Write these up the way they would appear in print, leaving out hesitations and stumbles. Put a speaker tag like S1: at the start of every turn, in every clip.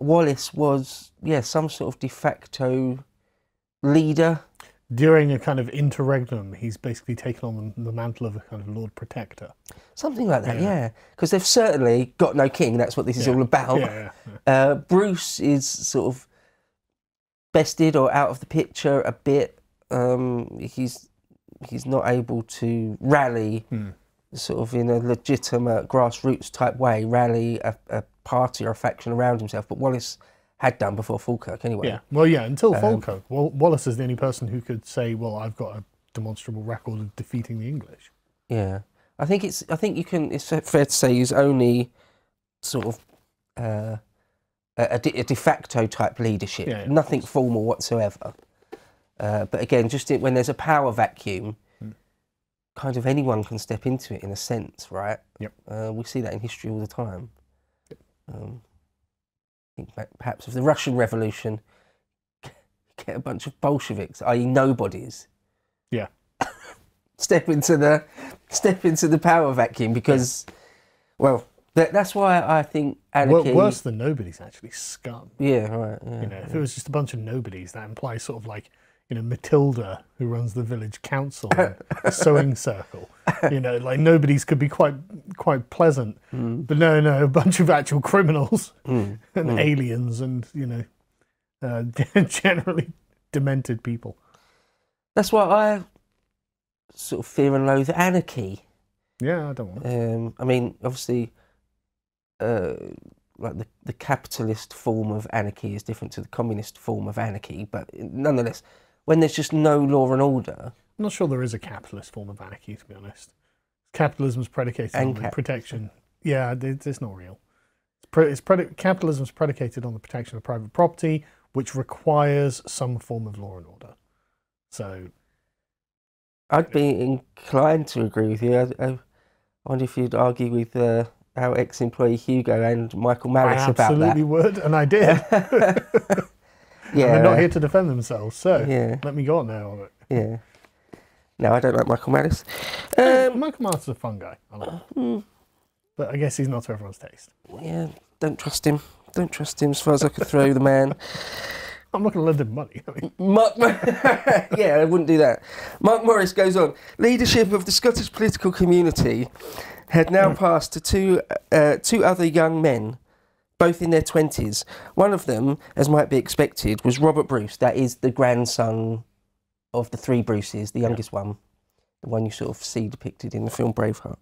S1: Wallace was, yeah, some sort of de facto leader.
S2: During a kind of interregnum, he's basically taken on the mantle of a kind of Lord Protector.
S1: Something like that, yeah. Because they've certainly got no king, that's what this is all about. Bruce is sort of bested or out of the picture a bit. He's not able to rally sort of in a legitimate grassroots type way, rally a party or a faction around himself, but Wallace had done before Falkirk anyway.
S2: Yeah, well, yeah, until Falkirk. Wallace is the only person who could say, well, I've got a demonstrable record of defeating the English.
S1: Yeah, I think it's fair to say he's only sort of a de facto type leadership, nothing formal whatsoever. But again, just when there's a power vacuum, kind of anyone can step into it in a sense, right?
S2: Yep.
S1: We see that in history all the time. I think perhaps of the Russian Revolution, get a bunch of Bolsheviks, i.e. nobodies.
S2: Yeah.
S1: step into the power vacuum because, well, that's why I think anarchy...
S2: Worse than nobodies, actually, scum.
S1: Yeah, right. Yeah,
S2: you know, if it was just a bunch of nobodies, that implies sort of like, you know, Matilda, who runs the village council, a sewing circle. You know, like nobodies could be quite pleasant, but no, a bunch of actual criminals and aliens, and you know, generally demented people.
S1: That's why I sort of fear and loathe anarchy.
S2: Yeah, I don't want.
S1: I mean, obviously, like the capitalist form of anarchy is different to the communist form of anarchy, but nonetheless, when there's just no law and order.
S2: I'm not sure there is a capitalist form of anarchy, to be honest. Capitalism is predicated on the protection. Yeah, it's not real. Capitalism is predicated on the protection of private property, which requires some form of law and order. So,
S1: I'd be inclined to agree with you. I wonder if you'd argue with our ex-employee Hugo and Michael Malice about that.
S2: I absolutely would, and I did. Yeah, and they're not here to defend themselves, so let me go on now on it.
S1: Yeah. No, I don't like Michael Malice.
S2: Michael Malice is a fun guy. I like him. But I guess he's not to everyone's taste.
S1: Yeah, don't trust him. Don't trust him as far as I could throw the man.
S2: I'm not going to lend him money. I mean.
S1: Yeah, I wouldn't do that. Mark Morris goes on. Leadership of the Scottish political community had now passed to two other young men, both in their 20s. One of them, as might be expected, was Robert Bruce. That is the grandson of the three Bruces, the youngest one, the one you sort of see depicted in the film Braveheart,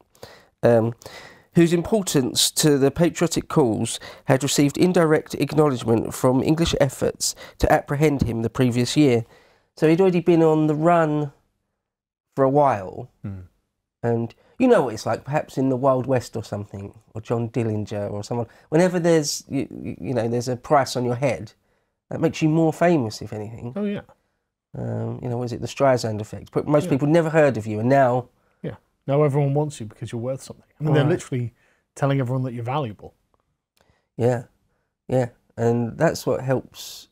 S1: whose importance to the patriotic cause had received indirect acknowledgement from English efforts to apprehend him the previous year. So he'd already been on the run for a while, and you know what it's like, perhaps in the Wild West or something, or John Dillinger or someone. Whenever there's, you know, there's a price on your head, that makes you more famous, if anything.
S2: Oh yeah.
S1: You know, what is it, the Streisand effect? But most people never heard of you, and now...
S2: Yeah, now everyone wants you because you're worth something. I mean, they're literally telling everyone that you're valuable. Yeah,
S1: yeah, and that's what helps,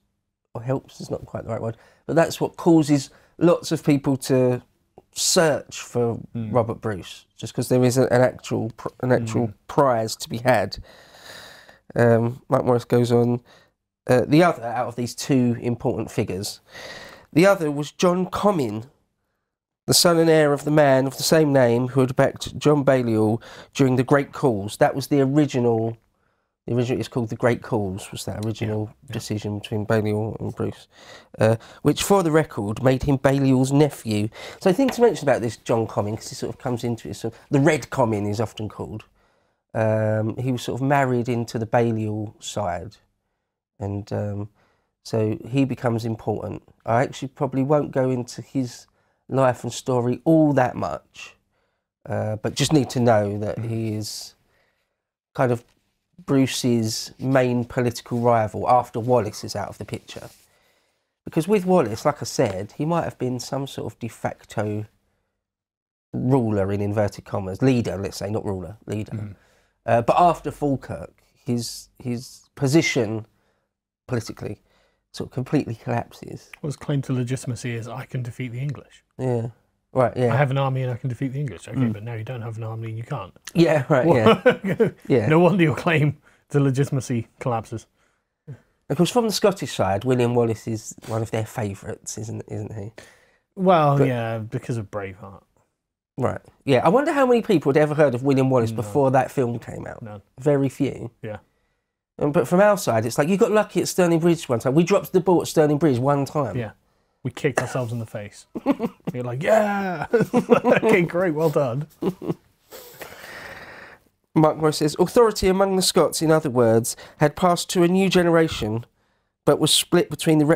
S1: or helps is not quite the right word, but that's what causes lots of people to search for Robert Bruce, just because there is an actual prize to be had. Mike Morris goes on, the other out of these two important figures, the other was John Comyn, the son and heir of the man of the same name who had backed John Balliol during the Great Cause. That was the original. The original is called the Great Cause. Was that original decision between Balliol and Bruce, which, for the record, made him Balliol's nephew. So, thing to mention about this John Comyn, because he sort of comes into it. So the Red Comyn is often called. He was sort of married into the Balliol side, and so he becomes important. I actually probably won't go into his life and story all that much, but just need to know that he is kind of Bruce's main political rival after Wallace is out of the picture. Because with Wallace, like I said, he might have been some sort of de facto ruler, in inverted commas, leader, let's say, not ruler, leader. But after Falkirk, his position politically sort of completely collapses.
S2: Well, his claim to legitimacy is, I can defeat the English.
S1: Yeah. Right, yeah.
S2: I have an army and I can defeat the English. Okay, but now you don't have an army and you can't.
S1: Yeah, right, yeah.
S2: No wonder your claim to legitimacy collapses.
S1: Of course, from the Scottish side, William Wallace is one of their favourites, isn't he?
S2: Well, yeah, because of Braveheart.
S1: Right. Yeah. I wonder how many people had ever heard of William Wallace before that film came out.
S2: None.
S1: Very few.
S2: Yeah.
S1: But from our side, it's like you got lucky at Stirling Bridge one time. We dropped the ball at Stirling Bridge one time.
S2: Yeah. We kicked ourselves in the face. You're like, yeah. Okay, great, well done.
S1: Mark Morris says, authority among the Scots, in other words, had passed to a new generation, but was split between the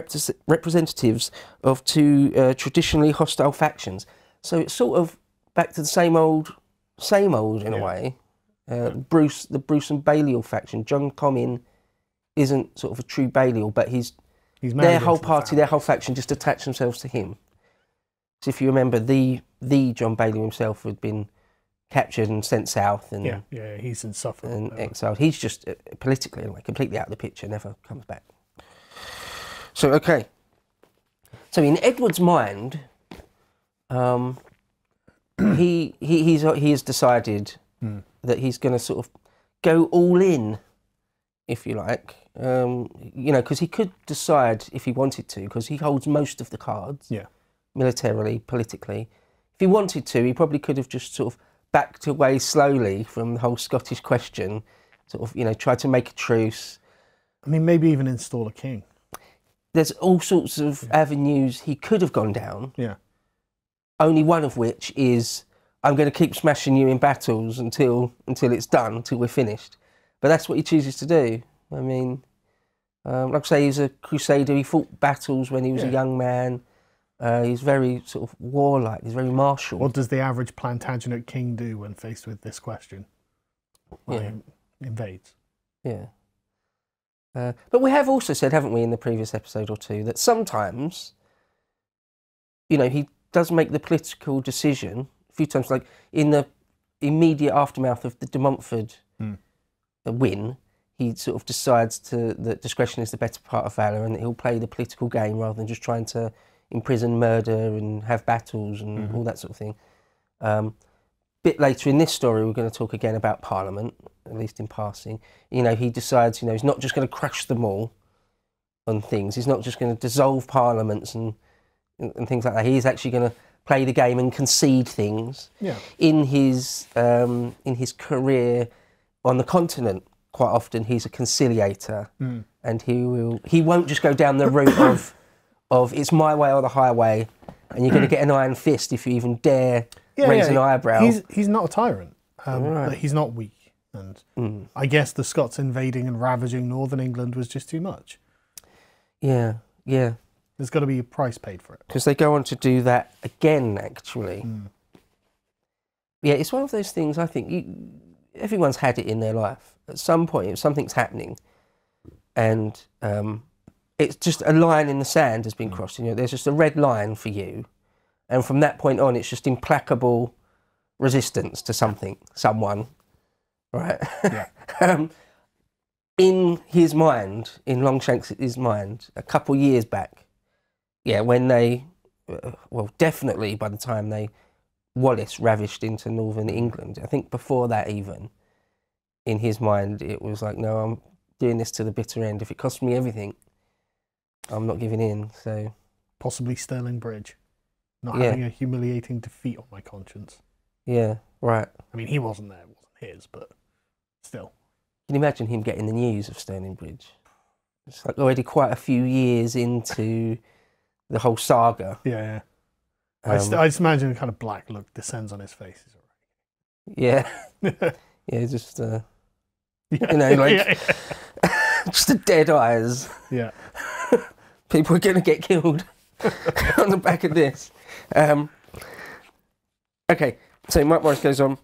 S1: representatives of two traditionally hostile factions. So it's sort of back to the same old in a way. The Bruce and Balliol faction. John Comyn isn't sort of a true Balliol, but he's their whole party, their whole faction just attached themselves to him. So if you remember, the John Balliol himself had been captured and sent south, and
S2: he's in Suffolk
S1: and exiled. He's just politically anyway completely out of the picture, never comes back. So okay, so in Edward's mind, he has decided that he's going to sort of go all in, if you like. You know, because he could decide if he wanted to, because he holds most of the cards.
S2: Yeah.
S1: Militarily, politically. If he wanted to, he probably could have just sort of backed away slowly from the whole Scottish question, sort of, you know, tried to make a truce.
S2: I mean, maybe even install a king.
S1: There's all sorts of avenues he could have gone down.
S2: Yeah.
S1: Only one of which is, I'm going to keep smashing you in battles until it's done, until we're finished. But that's what he chooses to do. I mean, like I say, he's a crusader. He fought battles when he was a young man. He's very sort of warlike. He's very martial.
S2: What does the average Plantagenet king do when faced with this question? Well, he invades.
S1: Yeah. But we have also said, haven't we, in the previous episode or two, that sometimes, you know, he does make the political decision a few times, like in the immediate aftermath of the de Montfort win. He sort of decides that discretion is the better part of valour, and that he'll play the political game rather than just trying to imprison, murder and have battles and all that sort of thing. Bit later in this story, we're going to talk again about Parliament, at least in passing. You know, he decides, you know, he's not just going to crush them all on things. He's not just going to dissolve parliaments and things like that. He's actually going to play the game and concede things. Yeah. In his career on the continent, quite often he's a conciliator, and he won't just go down the route of it's my way or the highway, and you're going to get an iron fist if you even dare raise an eyebrow.
S2: He's not a tyrant, but he's not weak. And I guess the Scots invading and ravaging northern England was just too much. Yeah, yeah. There's got to be a price paid for it.
S1: Because they go on to do that again, actually. Yeah, it's one of those things, I think, everyone's had it in their life. At some point, if something's happening, and it's just a line in the sand has been crossed. You know, there's just a red line for you, and from that point on, it's just implacable resistance to something, someone, right? Yeah. In his mind, in Longshanks' mind, a couple of years back, yeah, when they, well, definitely by the time Wallace ravished into northern England, I think before that even, in his mind, it was like, no, I'm doing this to the bitter end. If it costs me everything, I'm not giving in. So
S2: possibly Stirling Bridge, not having a humiliating defeat on my conscience.
S1: Yeah, right.
S2: I mean, he wasn't there; it wasn't his, but still.
S1: Can you imagine him getting the news of Stirling Bridge? It's like already quite a few years into the whole saga.
S2: Yeah, yeah. I just imagine a kind of black look descends on his face.
S1: Yeah. Yeah, just, you know, like, just the dead eyes. Yeah. People are going to get killed on the back of this. Okay, so Mark Morris goes on.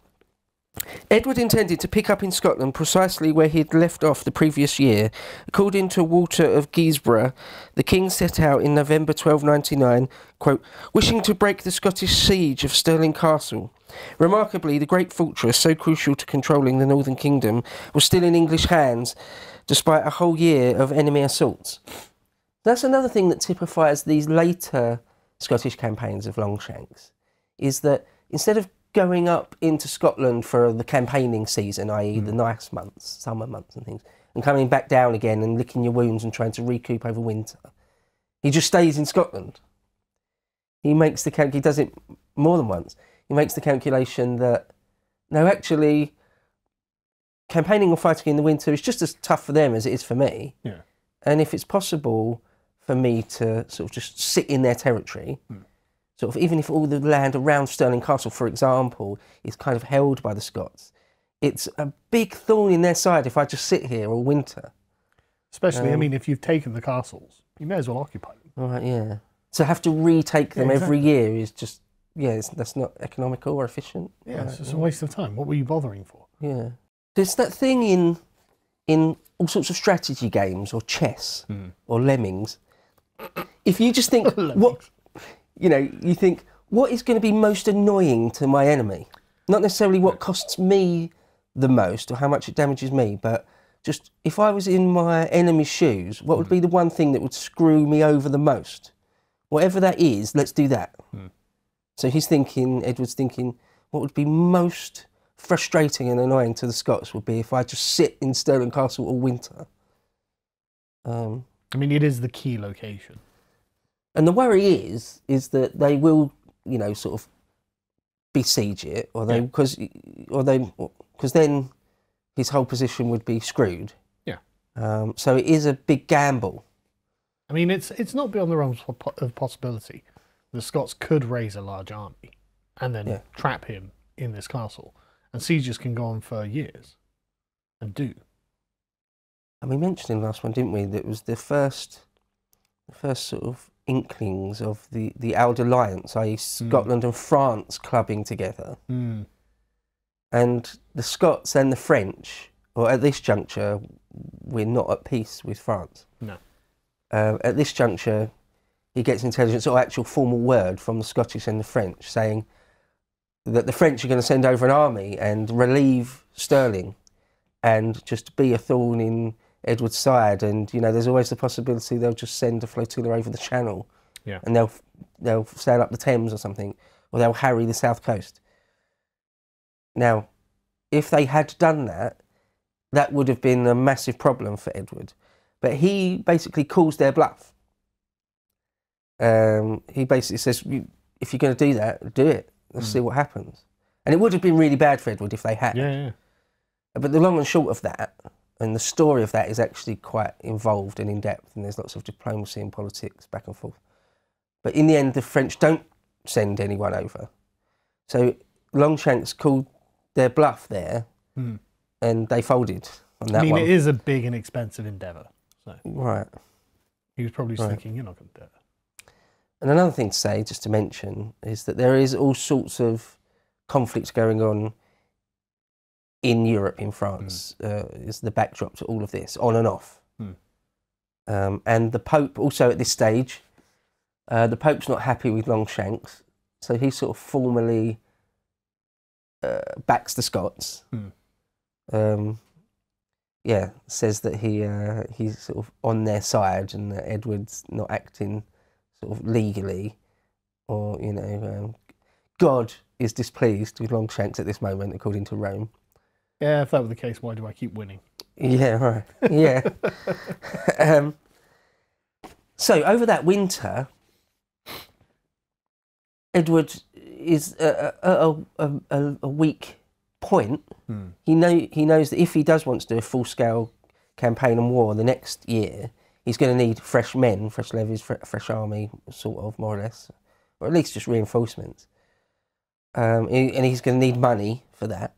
S1: Edward intended to pick up in Scotland precisely where he had left off the previous year. According to Walter of Guisborough, the king set out in November 1299, quote, wishing to break the Scottish siege of Stirling Castle. Remarkably, the great fortress, so crucial to controlling the northern kingdom, was still in English hands, despite a whole year of enemy assaults. That's another thing that typifies these later Scottish campaigns of Longshanks, is that instead of going up into Scotland for the campaigning season, i.e. the nice months, summer months and things, and coming back down again and licking your wounds and trying to recoup over winter. He just stays in Scotland. He makes the he does it more than once. He makes the calculation that, no, actually, campaigning or fighting in the winter is just as tough for them as it is for me.
S2: Yeah.
S1: And if it's possible for me to sort of just sit in their territory, sort of even if all the land around Stirling Castle, for example, is kind of held by the Scots, it's a big thorn in their side if I just sit here all winter.
S2: Especially, I mean, if you've taken the castles, you may as well occupy them.
S1: Right, yeah. To have to retake them every year is just, that's not economical or efficient.
S2: Yeah, it's just a waste of time. What were you bothering for?
S1: Yeah. There's that thing in all sorts of strategy games or chess or lemmings. If you just think, you think, what is going to be most annoying to my enemy? Not necessarily what costs me the most or how much it damages me, but just if I was in my enemy's shoes, what would be the one thing that would screw me over the most? Whatever that is, let's do that. So Edward's thinking, what would be most frustrating and annoying to the Scots would be if I just sit in Stirling Castle all winter.
S2: I mean, it is the key location.
S1: And the worry is that they will, sort of besiege it, because then his whole position would be screwed. Yeah. So it is a big gamble.
S2: I mean, it's not beyond the realms of possibility. The Scots could raise a large army and then trap him in this castle. And sieges can go on for years. And do.
S1: And we mentioned in the last one, didn't we, that it was the first sort of inklings of the Old Alliance, i.e. Scotland and France clubbing together. And the Scots and the French, or at this juncture, we're not at peace with France.
S2: No.
S1: At this juncture, he gets intelligence or actual formal word from the Scottish and the French saying that the French are going to send over an army and relieve Stirling and just be a thorn in Edward's side. And, there's always the possibility they'll just send a flotilla over the Channel and they'll sail up the Thames or something, or they'll harry the south coast. Now, if they had done that, that would have been a massive problem for Edward. But he basically calls their bluff. He basically says, if you're going to do that, do it. Let's see what happens. And it would have been really bad for Edward if they had.
S2: Yeah.
S1: But the long and short of that, and the story of that, is actually quite involved and in-depth, and there's lots of diplomacy and politics back and forth. But in the end, the French don't send anyone over. So Longshanks called their bluff there, and they folded on that one.
S2: It is a big and expensive endeavour. So.
S1: Right.
S2: He was probably just thinking, you're not going to do it.
S1: And another thing to say, just to mention, is that there is all sorts of conflicts going on in Europe, in France, is the backdrop to all of this, on and off. And the Pope, also at this stage, the Pope's not happy with Longshanks, so he sort of formally backs the Scots. Says that he's sort of on their side and that Edward's not acting sort of legally, or God is displeased with Longshanks at this moment, according to Rome.
S2: Yeah, if that were the case, why do I keep winning?
S1: Yeah, right. Yeah. So over that winter, Edward is at a weak point. He knows that if he does want to do a full-scale campaign and war the next year, he's going to need fresh men, fresh levies, fresh army, sort of, more or less, or at least just reinforcements. And he's going to need money for that.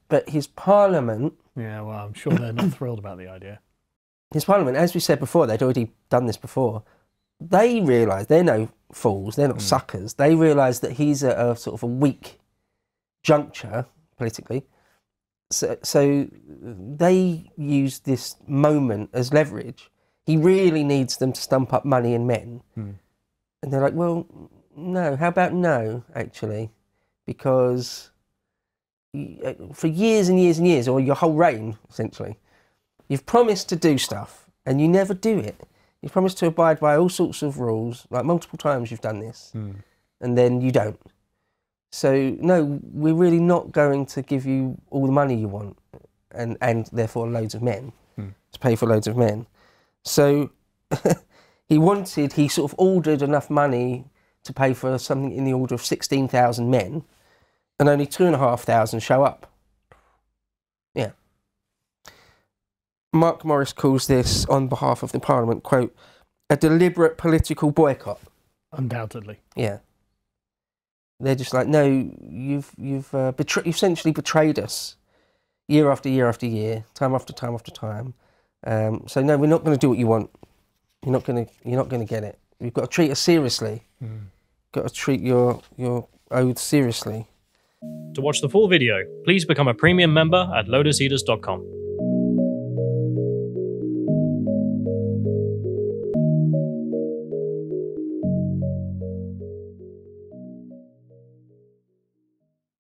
S1: But his parliament...
S2: Yeah, well, I'm sure they're not thrilled about the idea.
S1: His parliament, as we said before, they'd already done this before, they realise, they're no fools, they're not suckers, they realise that he's at a sort of a weak juncture, politically, so they use this moment as leverage. He really needs them to stump up money and men. And they're like, well, no, how about no, actually? Because for years and years and years, or your whole reign, essentially, you've promised to do stuff and you never do it. You've promised to abide by all sorts of rules, like multiple times you've done this, and then you don't. So, no, we're really not going to give you all the money you want. and therefore loads of men, to pay for loads of men. So he sort of ordered enough money to pay for something in the order of 16,000 men, and only 2,500 show up. Yeah. Mark Morris calls this, on behalf of the Parliament, quote, a deliberate political boycott.
S2: Undoubtedly.
S1: Yeah. They're just like, no, you've essentially betrayed us year after year after year, time after time after time. So no, we're not going to do what you want. You're not going to get it. You've got to treat us seriously. Got to treat your oaths seriously.
S3: To watch the full video, please become a premium member at lotuseaters.com.